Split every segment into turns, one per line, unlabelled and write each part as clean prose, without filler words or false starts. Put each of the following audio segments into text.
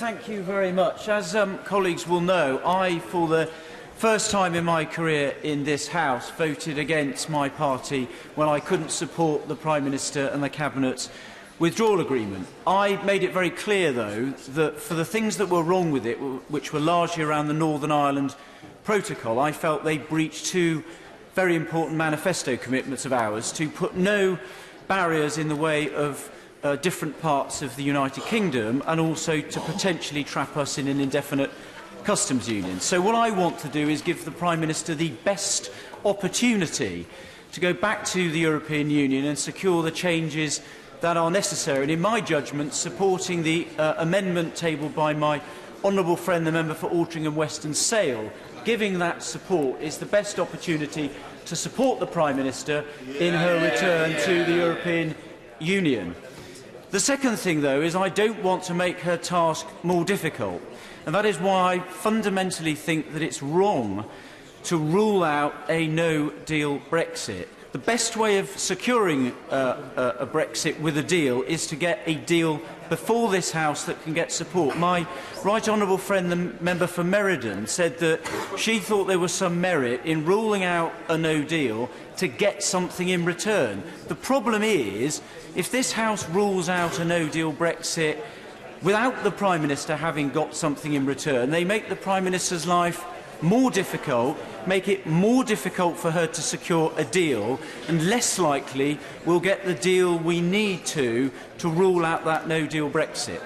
Thank you very much. As colleagues will know, I, for the first time in my career in this House, voted against my party when I couldn't support the Prime Minister and the Cabinet's Withdrawal Agreement. I made it very clear, though, that for the things that were wrong with it, which were largely around the Northern Ireland Protocol, I felt they breached two very important manifesto commitments of ours to put no barriers in the way of different parts of the United Kingdom, and also to potentially trap us in an indefinite customs union. So what I want to do is give the Prime Minister the best opportunity to go back to the European Union and secure the changes that are necessary. And in my judgment, supporting the amendment tabled by my honourable friend, the member for Altrincham Western Sale, giving that support is the best opportunity to support the Prime Minister in her return to the European Union. The second thing, though, is I don't want to make her task more difficult, and that is why I fundamentally think that it's wrong to rule out a no-deal Brexit. The best way of securing a Brexit with a deal is to get a deal before this House that can get support. My right honourable friend, the member for Meriden, said that she thought there was some merit in ruling out a no-deal to get something in return. The problem is, if this House rules out a no-deal Brexit without the Prime Minister having got something in return, they make the Prime Minister's life more difficult, make it more difficult for her to secure a deal, and less likely we'll get the deal we need to rule out that no-deal Brexit.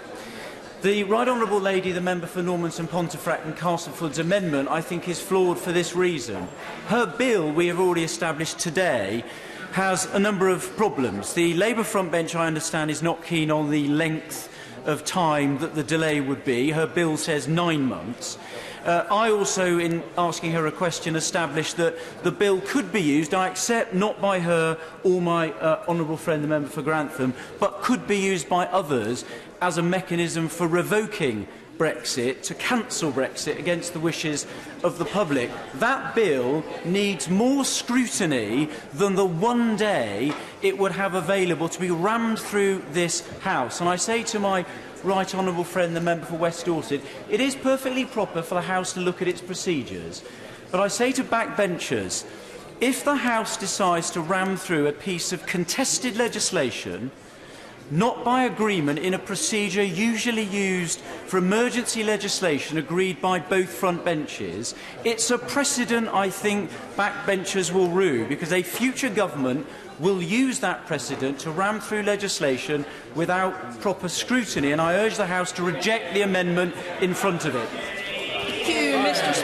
The Right Honourable Lady, the member for Normanton, Pontefract and Castleford's amendment, I think is flawed for this reason. Her bill, we have already established today, has a number of problems. The Labour frontbench, I understand, is not keen on the length of time that the delay would be. Her bill says 9 months. I also, in asking her a question, established that the bill could be used, I accept, not by her or my honourable friend, the member for Grantham, but could be used by others as a mechanism for revoking Brexit, to cancel Brexit against the wishes of the public. That bill needs more scrutiny than the one day it would have available to be rammed through this House. And I say to my right honourable friend, the member for West Dorset, it is perfectly proper for the House to look at its procedures. But I say to backbenchers, if the House decides to ram through a piece of contested legislation, not by agreement, in a procedure usually used for emergency legislation agreed by both front benches, it's a precedent I think backbenchers will rue, because a future government will use that precedent to ram through legislation without proper scrutiny, and I urge the House to reject the amendment in front of it.
Thank you, Mr.